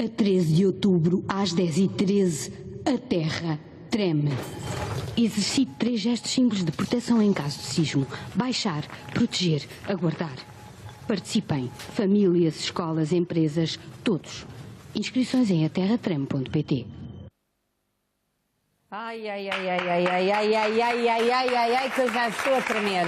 A 13 de outubro, às 10h13, a Terra treme. Exercite 3 gestos simples de proteção em caso de sismo. Baixar, proteger, aguardar. Participem, famílias, escolas, empresas, todos. Inscrições em aterratreme.pt. Ai, que eu já estou a tremer.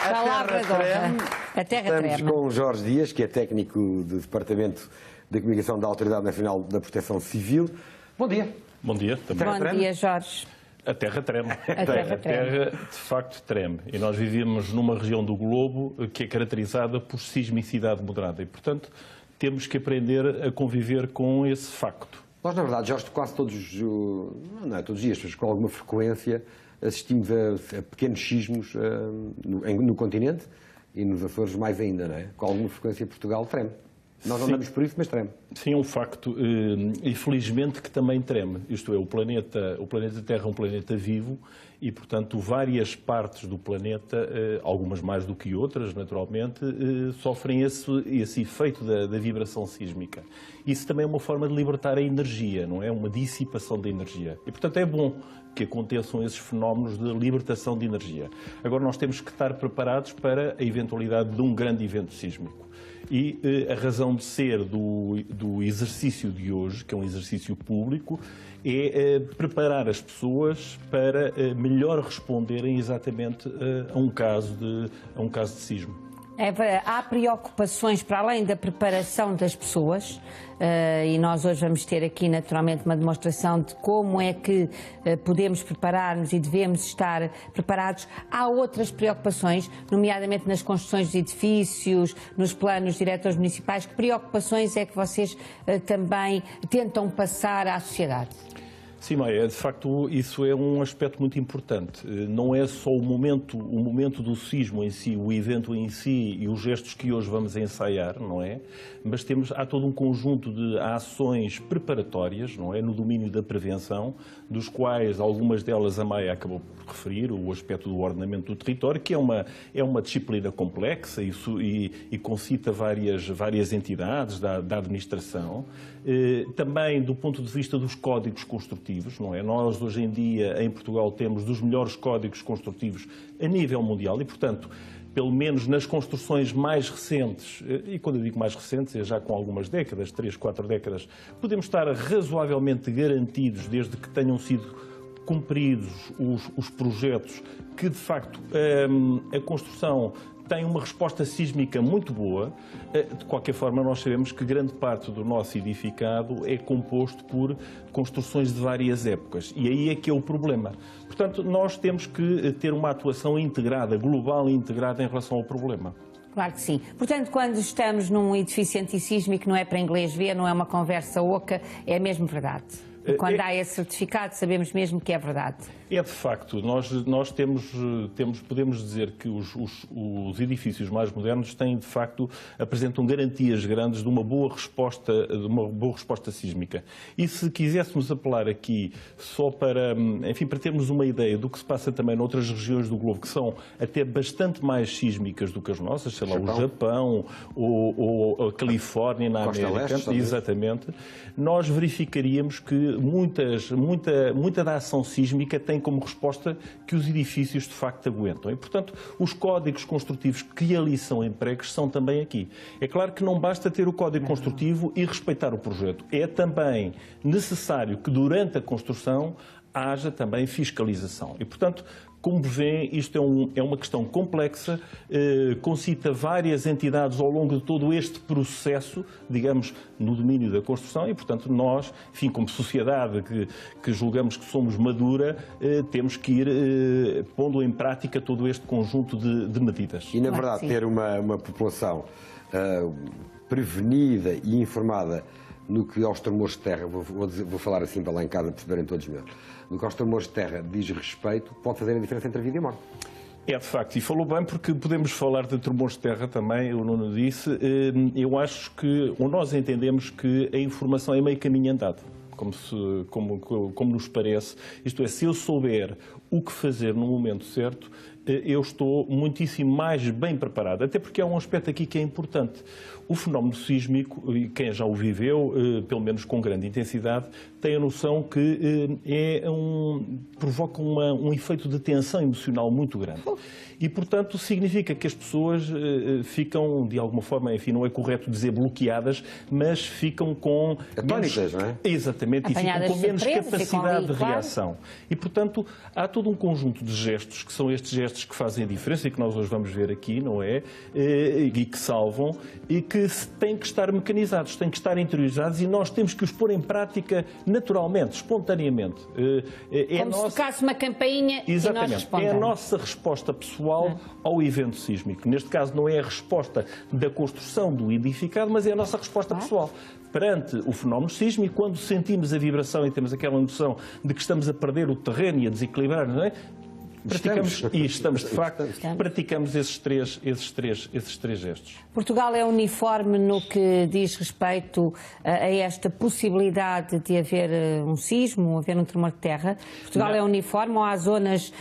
Palavra de honra. A terra treme. Estamos com o Jorge Dias, que é técnico do Departamento de Comunicação da Autoridade Nacional da Proteção Civil. Bom dia. Bom dia. Também. Bom dia, Jorge. A terra treme. A terra de facto treme. E nós vivemos numa região do globo que é caracterizada por sismicidade moderada. E, portanto, temos que aprender a conviver com esse facto. Nós, na verdade, Jorge, quase todos, não é todos os dias, mas com alguma frequência, assistimos a pequenos sismos no continente e nos Açores mais ainda, não é? Com alguma frequência Portugal treme. Nós não andamos por isso, mas treme. Sim, é um facto, e felizmente que também treme. Isto é, o planeta Terra é um planeta vivo e, portanto, várias partes do planeta, algumas mais do que outras, naturalmente, sofrem esse efeito da vibração sísmica. Isso também é uma forma de libertar a energia, não é? Uma dissipação da energia. E, portanto, é bom que aconteçam esses fenómenos de libertação de energia. Agora, nós temos que estar preparados para a eventualidade de um grande evento sísmico. E a razão de ser do exercício de hoje, que é um exercício público, é preparar as pessoas para melhor responderem exatamente a um caso de sismo. Há preocupações para além da preparação das pessoas e nós hoje vamos ter aqui naturalmente uma demonstração de como é que podemos preparar-nos e devemos estar preparados. Há outras preocupações, nomeadamente nas construções de edifícios, nos planos diretores municipais. Que preocupações é que vocês também tentam passar à sociedade? Sim, Maia, de facto isso é um aspecto muito importante. Não é só o momento do sismo em si, o evento em si e os gestos que hoje vamos ensaiar, não é? Mas há todo um conjunto de ações preparatórias, não é? No domínio da prevenção, dos quais algumas delas a Maia acabou por referir, o aspecto do ordenamento do território, que é uma disciplina complexa e concita várias entidades da administração. Também do ponto de vista dos códigos construtivos, não é? Nós hoje em dia em Portugal temos dos melhores códigos construtivos a nível mundial e, portanto, pelo menos nas construções mais recentes, e quando eu digo mais recentes é já com algumas décadas, 3, 4 décadas, podemos estar razoavelmente garantidos desde que tenham sido cumpridos os projetos que de facto a construção tem uma resposta sísmica muito boa. De qualquer forma, nós sabemos que grande parte do nosso edificado é composto por construções de várias épocas. E aí é que é o problema. Portanto, nós temos que ter uma atuação integrada, global e integrada em relação ao problema. Claro que sim. Portanto, quando estamos num edifício antissísmico, não é para inglês ver, não é uma conversa oca, é mesmo verdade. E quando há esse certificado, sabemos mesmo que é verdade. É de facto, nós podemos dizer que os edifícios mais modernos têm de facto, apresentam garantias grandes de uma boa resposta sísmica. E se quiséssemos apelar aqui só para termos uma ideia do que se passa também noutras regiões do globo, que são até bastante mais sísmicas do que as nossas, sei lá, o Japão ou a Califórnia na América, exatamente, nós verificaríamos que muita da ação sísmica tem como resposta que os edifícios de facto aguentam. E, portanto, os códigos construtivos que ali são empregos são também aqui. É claro que não basta ter o código construtivo e respeitar o projeto. É também necessário que durante a construção haja também fiscalização. E, portanto, como vêem, isto é uma questão complexa, concita várias entidades ao longo de todo este processo, digamos, no domínio da construção e, portanto, nós, enfim, como sociedade que julgamos que somos madura, temos que ir pondo em prática todo este conjunto de medidas. E, na verdade, ter uma população prevenida e informada no que aos tremores de terra, vou falar assim para lá em casa perceberem todos melhor, no que aos tremores de terra diz respeito, pode fazer a diferença entre a vida e a morte. É, de facto, e falou bem porque podemos falar de tremores de terra também, o Nuno disse. Eu acho que, ou nós entendemos que a informação é meio caminho andado. Como nos parece, isto é, se eu souber o que fazer no momento certo, eu estou muitíssimo mais bem preparado, até porque há um aspecto aqui que é importante. O fenómeno sísmico, e quem já o viveu, pelo menos com grande intensidade, tem a noção que provoca um efeito de tensão emocional muito grande. E, portanto, significa que as pessoas ficam, de alguma forma, enfim, não é correto dizer bloqueadas, mas ficam com... Atónitas, não é? Exatamente, e ficam com menos capacidade de reação. E, portanto, há todo um conjunto de gestos, que são estes gestos que fazem a diferença e que nós hoje vamos ver aqui, não é? E que salvam, e que têm que estar mecanizados, têm que estar interiorizados, e nós temos que os pôr em prática naturalmente, espontaneamente. Como se tocasse uma campainha. Exatamente. E nós respondemos. É a nossa resposta pessoal ao evento sísmico. Neste caso, não é a resposta da construção do edificado, mas é a nossa resposta pessoal. Perante o fenómeno sísmico, quando sentimos a vibração e temos aquela noção de que estamos a perder o terreno e a desequilibrar, não é? Estamos de facto, praticamos esses três gestos. Portugal é uniforme no que diz respeito a esta possibilidade de haver um sismo, haver um tremor de terra? Portugal Não. é uniforme ou há zonas,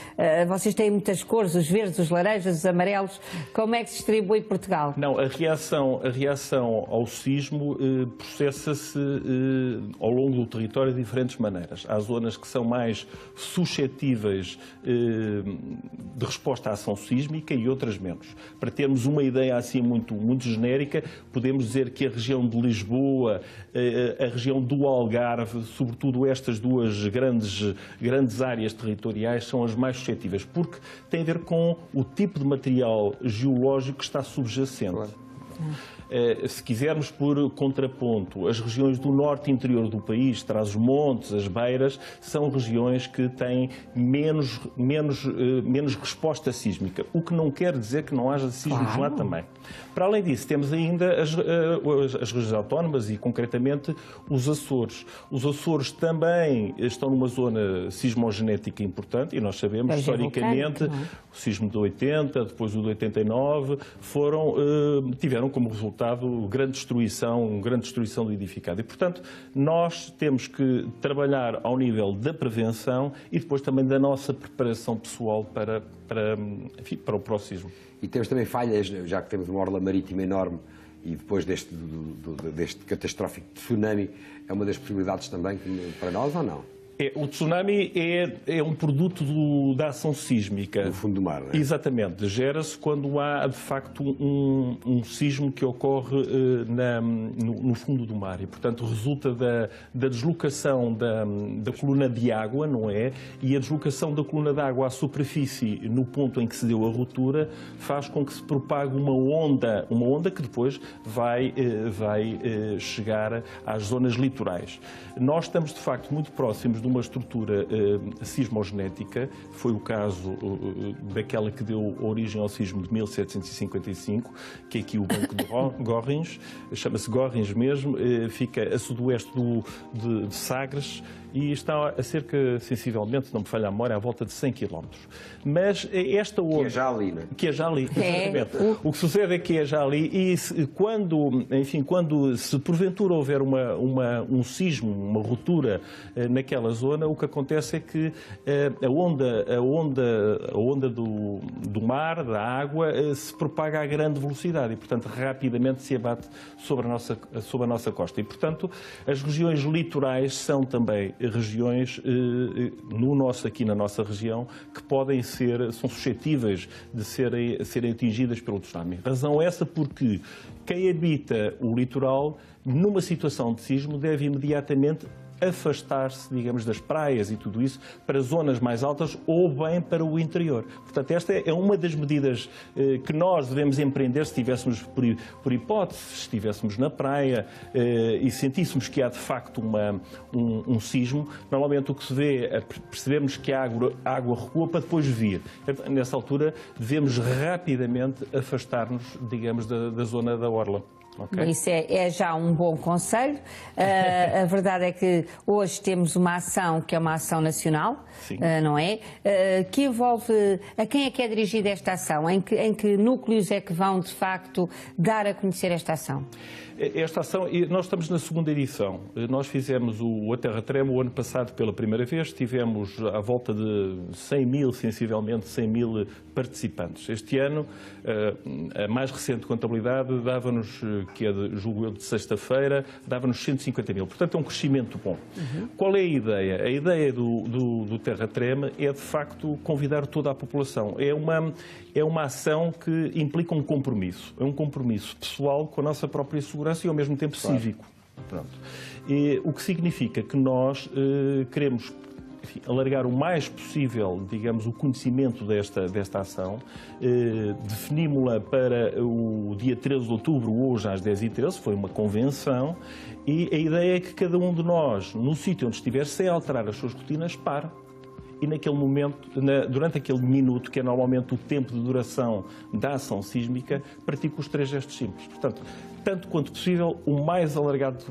vocês têm muitas cores, os verdes, os laranjas, os amarelos, como é que se distribui Portugal? Não, a reação ao sismo processa-se ao longo do território de diferentes maneiras. Há zonas que são mais suscetíveis de resposta à ação sísmica e outras menos. Para termos uma ideia assim muito genérica, podemos dizer que a região de Lisboa, a região do Algarve, sobretudo estas duas grandes áreas territoriais, são as mais suscetíveis, porque tem a ver com o tipo de material geológico que está subjacente. Claro. Se quisermos por contraponto, as regiões do norte e interior do país, Trás-os-Montes, as Beiras, são regiões que têm menos resposta sísmica, o que não quer dizer que não haja sísmicos lá também. Para além disso, temos ainda as regiões autónomas e, concretamente, os Açores. Os Açores também estão numa zona sismogenética importante e nós sabemos, historicamente, o sismo de 80, depois o de 89, tiveram como resultado grande destruição do edificado. E, portanto, nós temos que trabalhar ao nível da prevenção e depois também da nossa preparação pessoal para o próximo. E temos também falhas, já que temos uma orla marítima enorme e depois deste catastrófico tsunami, é uma das possibilidades também para nós ou não? O tsunami é um produto da ação sísmica. No fundo do mar, não é? Exatamente. Gera-se quando há, de facto, um sismo que ocorre no fundo do mar. E, portanto, resulta da deslocação da coluna de água, não é? E a deslocação da coluna de água à superfície, no ponto em que se deu a ruptura, faz com que se propague uma onda que depois vai chegar às zonas litorais. Nós estamos, de facto, muito próximos de uma estrutura sismogenética. Foi o caso daquela que deu origem ao sismo de 1755, que é aqui o Banco de Gorrins, chama-se Gorrins mesmo, fica a sudoeste de Sagres e está a cerca, sensivelmente, não me falha a memória, à volta de 100 km. Mas esta onda... Que é já ali, não é? Que é já ali, exatamente. O que sucede é que é já ali e quando se porventura houver um sismo, uma ruptura naquela zona, o que acontece é que a onda do mar, da água, se propaga a grande velocidade e, portanto, rapidamente se abate sobre a nossa costa. E, portanto, as regiões litorais são também regiões, aqui na nossa região, que são suscetíveis de serem atingidas pelo tsunami. Razão essa porque quem habita o litoral, numa situação de sismo, deve imediatamente afastar-se, digamos, das praias e tudo isso para zonas mais altas ou bem para o interior. Portanto, esta é uma das medidas que nós devemos empreender se estivéssemos, por hipótese, se estivéssemos na praia e sentíssemos que há de facto um sismo. Normalmente o que se vê é percebemos que a água recua para depois vir. Nessa altura devemos rapidamente afastar-nos, digamos, da zona da orla. Okay. Isso é já um bom conselho. A verdade é que hoje temos uma ação que é uma ação nacional, não é? Que envolve... A quem é que é dirigida esta ação? Em que núcleos é que vão, de facto, dar a conhecer esta ação? Esta ação, nós estamos na segunda edição. Nós fizemos o A Terra Treme o ano passado pela primeira vez, tivemos à volta de 100 mil, sensivelmente 100 mil participantes. Este ano, a mais recente contabilidade dava-nos, que é julgo eu de sexta-feira, dava-nos 150 mil. Portanto, é um crescimento bom. Qual é a ideia? A ideia do Terra Treme é, de facto, convidar toda a população. É uma ação que implica um compromisso. É um compromisso pessoal com a nossa própria segurança e, ao mesmo tempo, cívico. Pronto. O que significa que nós queremos, enfim, alargar o mais possível, digamos, o conhecimento desta ação. Definimos-la para o dia 13 de outubro, hoje às 10h13, foi uma convenção, e a ideia é que cada um de nós, no sítio onde estiver, sem alterar as suas rotinas, pare. E naquele momento, durante aquele minuto, que é normalmente o tempo de duração da ação sísmica, pratica os 3 gestos simples. Portanto, tanto quanto possível, o mais alargado.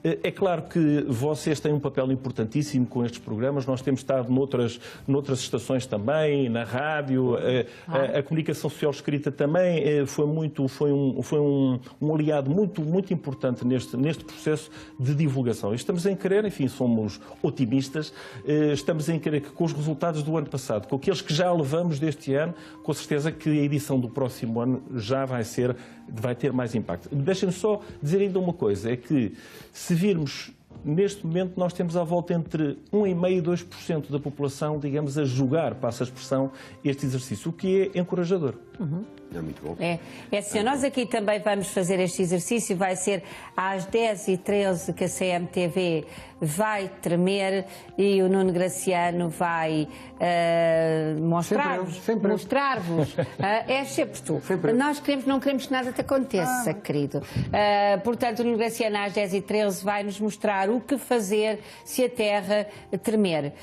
É claro que vocês têm um papel importantíssimo com estes programas. Nós temos estado noutras estações também, na rádio. A comunicação social escrita também foi um aliado muito importante neste processo de divulgação. E estamos em querer, enfim, somos otimistas, estamos em querer que com os resultados do ano passado, com aqueles que já levamos deste ano, com certeza que a edição do próximo ano já vai ter mais impacto. Deixem-me só dizer ainda uma coisa, é que se virmos, neste momento nós temos à volta entre 1,5% e 2% da população, digamos, a jogar, passa a expressão, este exercício, o que é encorajador. É muito bom. Assim, nós aqui também vamos fazer este exercício, vai ser às 10h13 que a CMTV vai tremer e o Nuno Graciano vai mostrar-vos. É sempre tu. Nós não queremos que nada te aconteça, querido. Portanto, o Nuno Graciano às 10h13 vai nos mostrar o que fazer se a Terra tremer.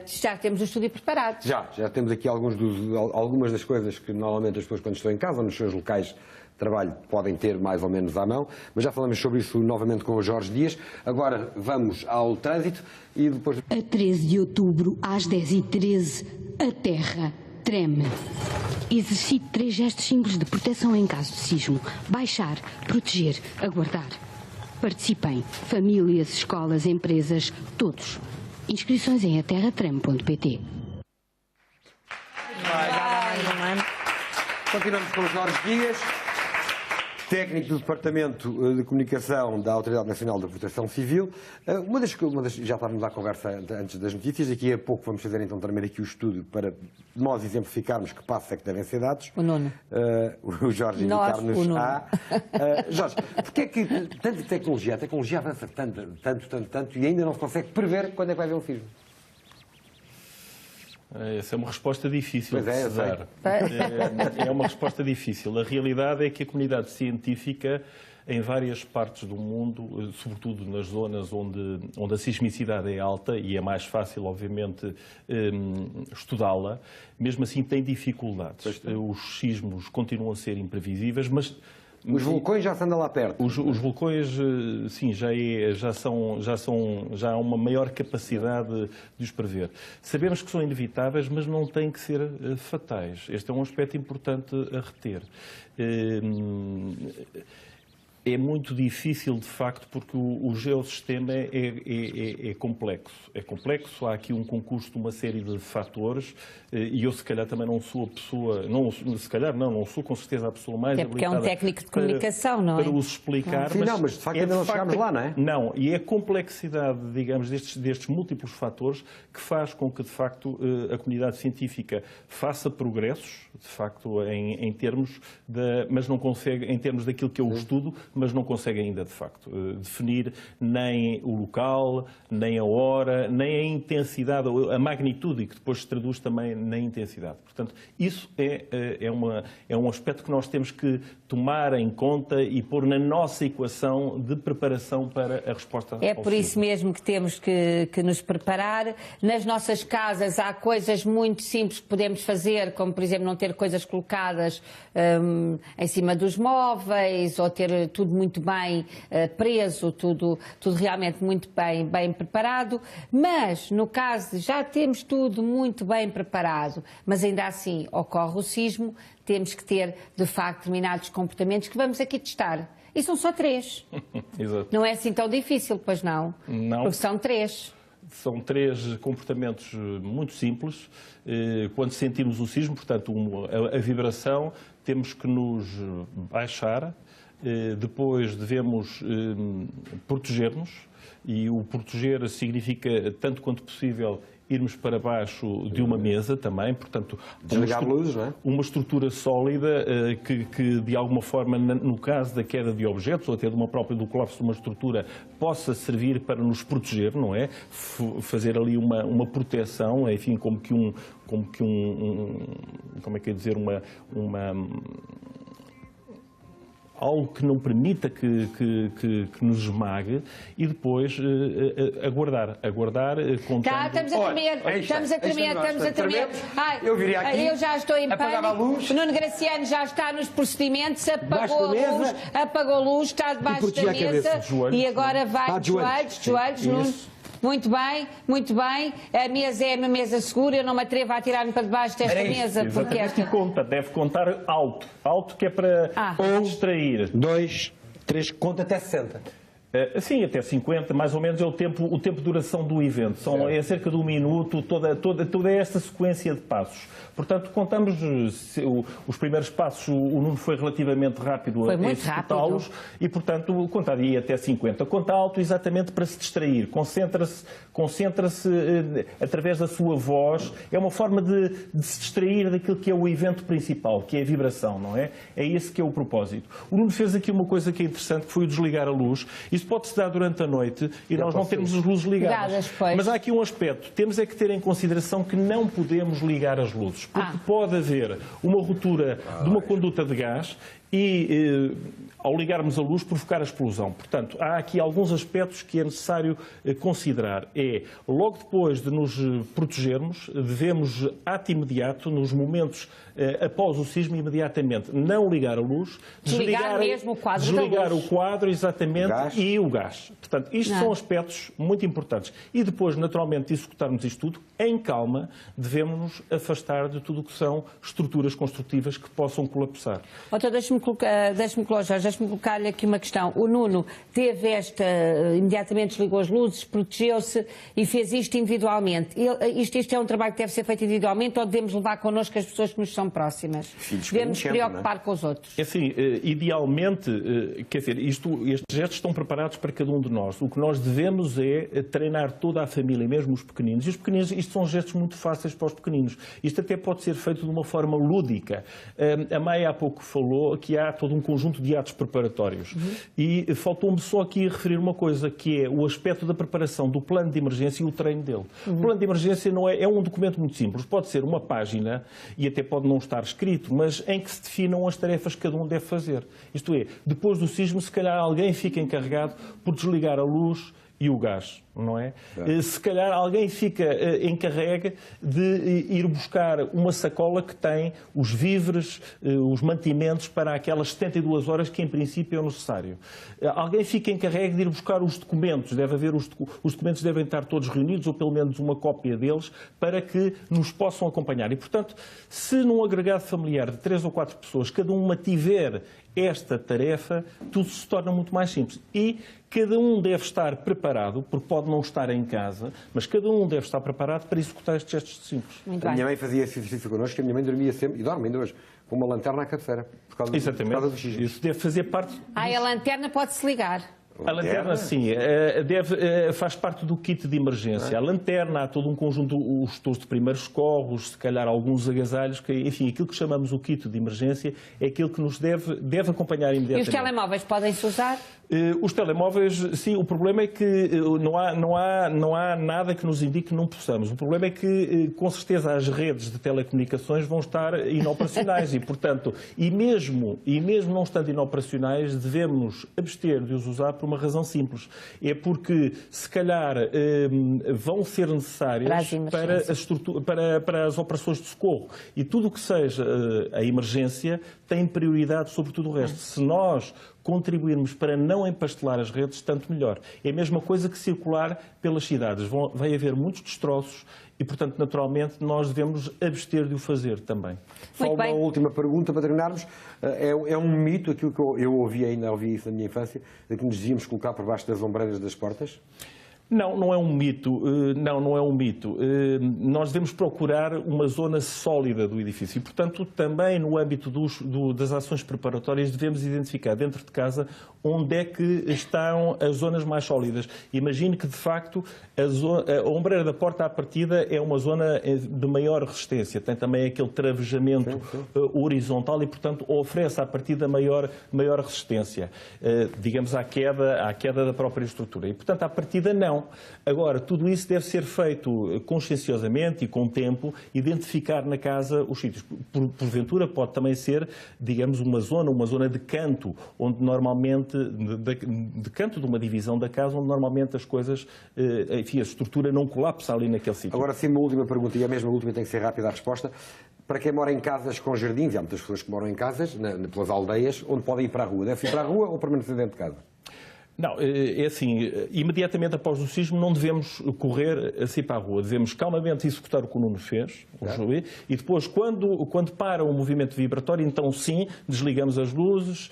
Já temos o estúdio preparado. Já temos aqui algumas das coisas que normalmente as pessoas, quando estão em casa, nos seus locais de trabalho, podem ter mais ou menos à mão, mas já falamos sobre isso novamente com o Jorge Dias. Agora vamos ao trânsito e depois... A 13 de outubro, às 10h13, a Terra treme. Exercite 3 gestos simples de proteção em caso de sismo. Baixar, proteger, aguardar. Participem, famílias, escolas, empresas, todos. Inscrições em aterratreme.pt. Continuamos com o Jorge Dias, técnico do Departamento de Comunicação da Autoridade Nacional da Proteção Civil. Já estávamos à conversa antes das notícias, daqui a pouco vamos fazer então também aqui o estudo para nós exemplificarmos que passos é que devem ser dados. O Nuno. O Jorge indicar-nos Jorge, porque é que tanta tecnologia, a tecnologia avança tanto e ainda não se consegue prever quando é que vai haver um sismo? Essa é uma resposta difícil de se dar. É uma resposta difícil. A realidade é que a comunidade científica, em várias partes do mundo, sobretudo nas zonas onde a sismicidade é alta e é mais fácil, obviamente, estudá-la, mesmo assim tem dificuldades. Os sismos continuam a ser imprevisíveis, mas... Os vulcões já se andam lá perto. Os vulcões, sim, já há uma maior capacidade de os prever. Sabemos que são inevitáveis, mas não têm que ser fatais. Este é um aspecto importante a reter. É muito difícil, de facto, porque o geossistema é complexo. É complexo, há aqui um concurso de uma série de fatores e eu, se calhar, também não sou a pessoa... Não sou com certeza a pessoa mais habilitada... É porque é um técnico de comunicação, não é? Para os explicar, mas de facto ainda não chegámos lá, não é? Não, e é a complexidade, digamos, destes múltiplos fatores que faz com que, de facto, a comunidade científica faça progressos, de facto, em termos mas não consegue, em termos daquilo que é o estudo, mas não consegue ainda, de facto, definir nem o local, nem a hora, nem a intensidade, a magnitude, e que depois se traduz também na intensidade. Portanto, isso é um aspecto que nós temos que tomar em conta e pôr na nossa equação de preparação para a resposta ao É por isso mesmo que temos que nos preparar. Nas nossas casas há coisas muito simples que podemos fazer, como, por exemplo, não ter coisas colocadas em cima dos móveis, ou ter tudo tudo muito bem preso, tudo realmente muito bem preparado, mas no caso de já temos tudo muito bem preparado, mas ainda assim ocorre o sismo, temos que ter, de facto, determinados comportamentos que vamos aqui testar. E são só 3. Exato. Não é assim tão difícil, pois não? Não. Porque são 3. São 3 comportamentos muito simples. Quando sentimos o sismo, portanto, a vibração, temos que nos baixar, depois devemos proteger-nos, e o proteger significa, tanto quanto possível, irmos para baixo de uma mesa também, portanto, desligar luzes, não é? Uma estrutura sólida que de alguma forma, no caso da queda de objetos ou até do colapso de uma estrutura, possa servir para nos proteger, não é? Fazer ali uma proteção, enfim, como é que é dizer, algo que não permita que nos esmague, e depois aguardar contando... Estamos a tremer. Ai, eu viria aqui, eu já estou em apagava a luz. pânico. O Nuno Graciano já está nos procedimentos, apagou a luz, está debaixo da mesa e agora vai de joelhos, Nuno. Muito bem. A mesa é uma mesa segura, eu não me atrevo a atirar-me para debaixo desta mesa. Porque esta... Deve contar alto que é para distrair. 2, 3, conta até 60. Sim, até 50, mais ou menos é o tempo de duração do evento. É cerca de 1 minuto, toda esta sequência de passos. Portanto, contamos os primeiros passos, o Nuno foi relativamente rápido a executá-los e, portanto, contaria até 50. Conta alto exatamente para se distrair, concentra-se através da sua voz, é uma forma de se distrair daquilo que é o evento principal, que é a vibração, não é? É esse que é o propósito. O Nuno fez aqui uma coisa que é interessante, que foi o desligar a luz. Isso pode-se dar durante a noite e nós não temos as luzes ligadas. Mas há aqui um aspecto, temos é que ter em consideração que não podemos ligar as luzes, porque pode haver uma ruptura de uma conduta de gás e, ao ligarmos a luz, provocar a explosão. Portanto, há aqui alguns aspectos que é necessário considerar. Logo depois de nos protegermos, devemos, ato imediato, nos momentos após o sismo, imediatamente não ligar a luz, desligar mesmo o quadro desligar o quadro, exatamente, e o gás. Portanto, isto são aspectos muito importantes. E depois, naturalmente, de executarmos isto tudo, em calma, devemos nos afastar de tudo o que são estruturas construtivas que possam colapsar. Deixe-me colocar-lhe aqui uma questão. O Nuno teve imediatamente desligou as luzes, protegeu-se e fez isto individualmente. Isto é um trabalho que deve ser feito individualmente ou devemos levar connosco as pessoas que nos são próximas? Devemos nos preocupar com os outros? É assim, idealmente, quer dizer, estes gestos estão preparados para cada um de nós. O que nós devemos é treinar toda a família, mesmo os pequeninos. E os pequeninos, isto são gestos muito fáceis para os pequeninos. Isto até pode ser feito de uma forma lúdica. A Maia há pouco falou que há todo um conjunto de atos preparatórios. E faltou-me só aqui referir uma coisa, que é o aspecto da preparação do plano de emergência e o treino dele. O plano de emergência é um documento muito simples. Pode ser uma página, e até pode não estar escrito, mas em que se definam as tarefas que cada um deve fazer. Isto é, depois do sismo, se calhar alguém fica encarregado por desligar a luz e o gás, não é? Se calhar alguém fica encarregue de ir buscar uma sacola que tem os víveres, os mantimentos para aquelas 72 horas que em princípio é necessário. Alguém fica encarregue de ir buscar os documentos, os documentos devem estar todos reunidos, ou pelo menos uma cópia deles, para que nos possam acompanhar. E, portanto, se num agregado familiar de 3 ou 4 pessoas, cada uma tiver esta tarefa, tudo se torna muito mais simples. E cada um deve estar preparado, porque pode não estar em casa, mas cada um deve estar preparado para executar estes gestos simples. A minha mãe fazia esse exercício connosco, que a minha mãe dormia sempre, e dorme ainda hoje, com uma lanterna à cabeceira. Exatamente. Do xixi. Isso deve fazer parte... A lanterna pode-se ligar. A lanterna, sim, faz parte do kit de emergência. A lanterna, há todo um conjunto, os tools de primeiros socorros, se calhar alguns agasalhos, enfim, aquilo que chamamos o kit de emergência é aquilo que nos deve acompanhar imediatamente. E os telemóveis podem-se usar? Os telemóveis, sim, o problema é que não há nada que nos indique que não possamos. O problema é que, com certeza, as redes de telecomunicações vão estar inoperacionais e, portanto, e mesmo não estando inoperacionais, devemos abster de os usar por uma razão simples. É porque, se calhar, vão ser necessárias para as operações de socorro. E tudo o que seja a emergência tem prioridade sobre tudo o resto. Se nós contribuirmos para não empastelar as redes, tanto melhor. É a mesma coisa que circular pelas cidades. Vai haver muitos destroços e, portanto, naturalmente, nós devemos abster de o fazer também. Só uma última pergunta para terminarmos. É um mito, aquilo que eu ouvi isso na minha infância, de que nos devíamos colocar por baixo das ombreiras das portas? Não, não é um mito. Não é um mito. Nós devemos procurar uma zona sólida do edifício e, portanto, também no âmbito das ações preparatórias devemos identificar dentro de casa onde é que estão as zonas mais sólidas. Imagine que, de facto, a ombreira da porta à partida é uma zona de maior resistência. Tem também aquele travejamento horizontal e, portanto, oferece à partida maior resistência, digamos, à queda da própria estrutura. E, portanto, à partida não. Agora, tudo isso deve ser feito conscienciosamente e com tempo, identificar na casa os sítios. Porventura pode também ser, digamos, uma zona de canto, onde normalmente, de canto de uma divisão da casa, onde normalmente as coisas, enfim, a estrutura não colapsa ali naquele sítio. Agora sim, uma última pergunta, e a mesma última tem que ser rápida a resposta. Para quem mora em casas com jardins, e há muitas pessoas que moram em casas, pelas aldeias, onde podem ir para a rua. Deve ir para a rua ou permanecer dentro de casa? Não, é assim, imediatamente após o sismo não devemos correr assim para a rua, devemos calmamente executar o que o Nuno fez, e depois, quando para o movimento vibratório, então sim, desligamos as luzes,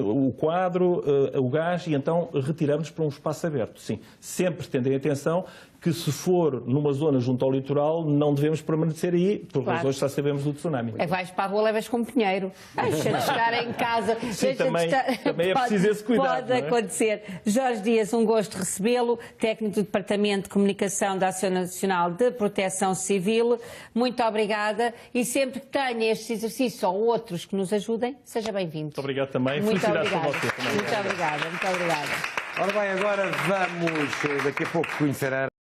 o quadro, o gás, e então retiramos para um espaço aberto, sim. Sempre tendo em atenção que se for numa zona junto ao litoral, não devemos permanecer aí, por razões que já sabemos do tsunami. Vais para a rua, levas com um pinheiro. Deixa de estar em casa. Sim, também é preciso esse cuidado. Pode acontecer. Jorge Dias, um gosto recebê-lo, técnico do Departamento de Comunicação da Ação Nacional de Proteção Civil. Muito obrigada e sempre que tenha estes exercícios ou outros que nos ajudem, seja bem-vindo. Muito obrigado também. Felicidades para você também. Muito obrigada. Ora bem, agora vamos daqui a pouco conhecer a